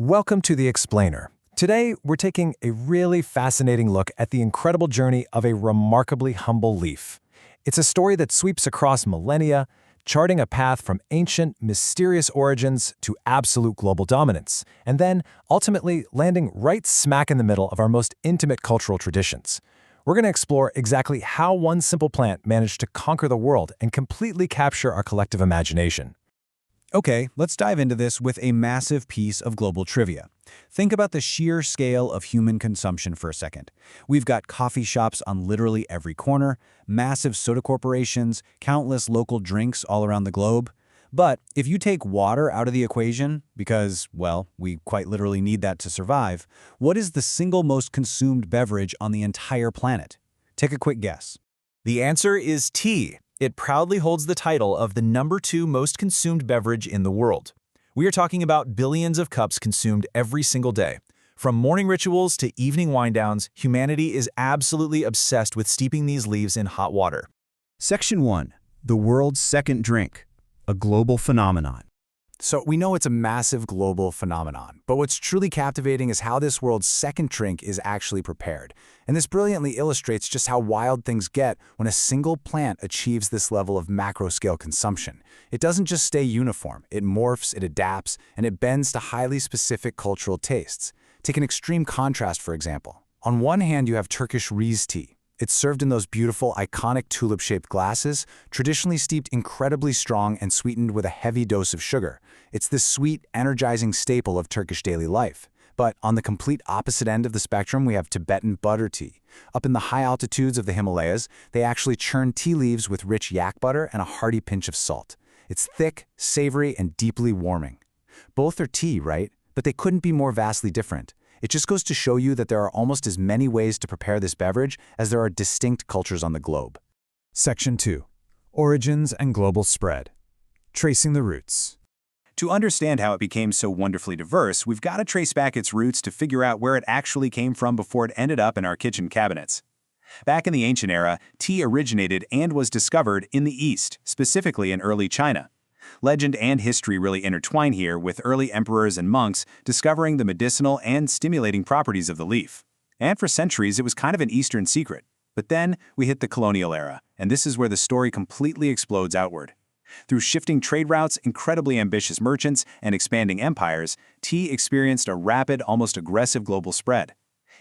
Welcome to The Explainer. Today, we're taking a really fascinating look at the incredible journey of a remarkably humble leaf. It's a story that sweeps across millennia, charting a path from ancient, mysterious origins to absolute global dominance, and then, ultimately, landing right smack in the middle of our most intimate cultural traditions. We're going to explore exactly how one simple plant managed to conquer the world and completely capture our collective imagination. Okay, let's dive into this with a massive piece of global trivia. Think about the sheer scale of human consumption for a second. We've got coffee shops on literally every corner, massive soda corporations, countless local drinks all around the globe. But if you take water out of the equation, because, well, we quite literally need that to survive, what is the single most consumed beverage on the entire planet? Take a quick guess. The answer is tea. It proudly holds the title of the #2 most consumed beverage in the world. We are talking about billions of cups consumed every single day. From morning rituals to evening wind-downs, humanity is absolutely obsessed with steeping these leaves in hot water. Section 1. The world's second drink. A global phenomenon. So we know it's a massive global phenomenon, but what's truly captivating is how this world's second drink is actually prepared. And this brilliantly illustrates just how wild things get when a single plant achieves this level of macro-scale consumption. It doesn't just stay uniform, it morphs, it adapts, and it bends to highly specific cultural tastes. Take an extreme contrast, for example. On one hand, you have Turkish Rize tea. It's served in those beautiful, iconic tulip-shaped glasses, traditionally steeped incredibly strong and sweetened with a heavy dose of sugar. It's this sweet, energizing staple of Turkish daily life. But on the complete opposite end of the spectrum, we have Tibetan butter tea. Up in the high altitudes of the Himalayas, they actually churn tea leaves with rich yak butter and a hearty pinch of salt. It's thick, savory, and deeply warming. Both are tea, right? But they couldn't be more vastly different. It just goes to show you that there are almost as many ways to prepare this beverage as there are distinct cultures on the globe. Section 2. Origins and global spread. Tracing the roots. To understand how it became so wonderfully diverse, we've got to trace back its roots to figure out where it actually came from before it ended up in our kitchen cabinets. Back in the ancient era, tea originated and was discovered in the East, specifically in early China. Legend and history really intertwine here, with early emperors and monks discovering the medicinal and stimulating properties of the leaf. And for centuries, it was kind of an Eastern secret. But then we hit the colonial era, and this is where the story completely explodes outward. Through shifting trade routes, incredibly ambitious merchants, and expanding empires, tea experienced a rapid, almost aggressive global spread.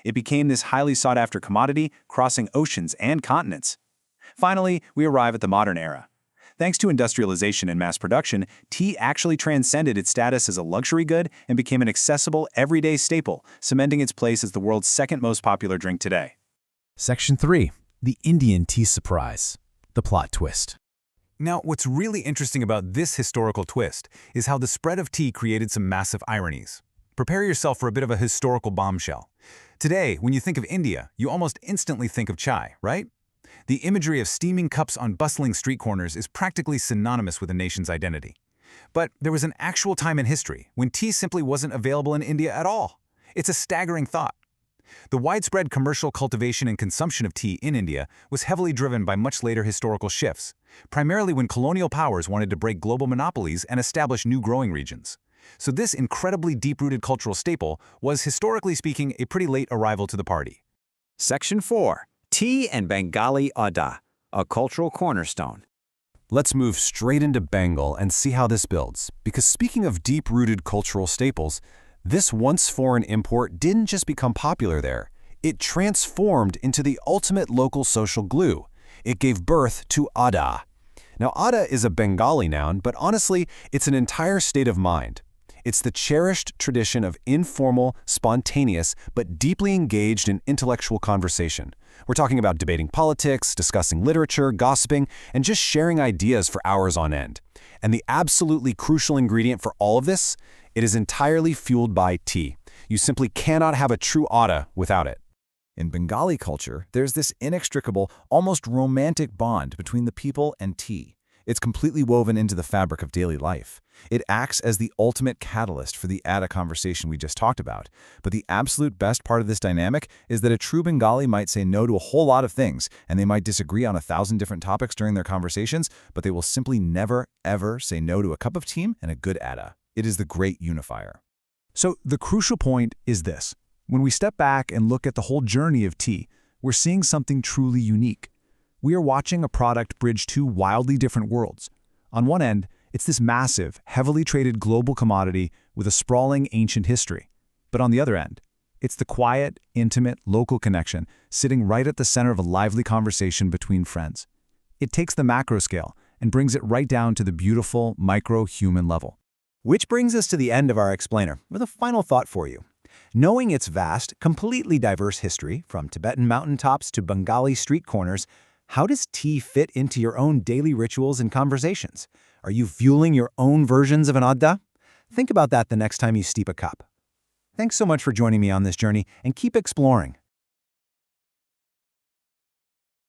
It became this highly sought-after commodity, crossing oceans and continents. Finally, we arrive at the modern era. Thanks to industrialization and mass production, tea actually transcended its status as a luxury good and became an accessible, everyday staple, cementing its place as the world's second most popular drink today. Section 3. The Indian tea surprise. The plot twist. Now, what's really interesting about this historical twist is how the spread of tea created some massive ironies. Prepare yourself for a bit of a historical bombshell. Today, when you think of India, you almost instantly think of chai, right? The imagery of steaming cups on bustling street corners is practically synonymous with a nation's identity. But there was an actual time in history when tea simply wasn't available in India at all. It's a staggering thought. The widespread commercial cultivation and consumption of tea in India was heavily driven by much later historical shifts, primarily when colonial powers wanted to break global monopolies and establish new growing regions. So this incredibly deep-rooted cultural staple was, historically speaking, a pretty late arrival to the party. Section 4. Tea and Bengali Adda, a cultural cornerstone. Let's move straight into Bengal and see how this builds. Because speaking of deep-rooted cultural staples, this once foreign import didn't just become popular there. It transformed into the ultimate local social glue. It gave birth to Adda. Now, Adda is a Bengali noun, but honestly, it's an entire state of mind. It's the cherished tradition of informal, spontaneous, but deeply engaged in intellectual conversation. We're talking about debating politics, discussing literature, gossiping, and just sharing ideas for hours on end. And the absolutely crucial ingredient for all of this? It is entirely fueled by tea. You simply cannot have a true Adda without it. In Bengali culture, there's this inextricable, almost romantic bond between the people and tea. It's completely woven into the fabric of daily life. It acts as the ultimate catalyst for the Adda conversation we just talked about. But the absolute best part of this dynamic is that a true Bengali might say no to a whole lot of things, and they might disagree on 1,000 different topics during their conversations, but they will simply never, ever say no to a cup of tea and a good Adda. It is the great unifier. So the crucial point is this. When we step back and look at the whole journey of tea, we're seeing something truly unique. We are watching a product bridge two wildly different worlds. On one end, it's this massive, heavily traded global commodity with a sprawling ancient history. But on the other end, it's the quiet, intimate, local connection sitting right at the center of a lively conversation between friends. It takes the macro scale and brings it right down to the beautiful, micro-human level. Which brings us to the end of our explainer, with a final thought for you. Knowing its vast, completely diverse history, from Tibetan mountaintops to Bengali street corners, how does tea fit into your own daily rituals and conversations? Are you fueling your own versions of an Adda? Think about that the next time you steep a cup. Thanks so much for joining me on this journey, and keep exploring.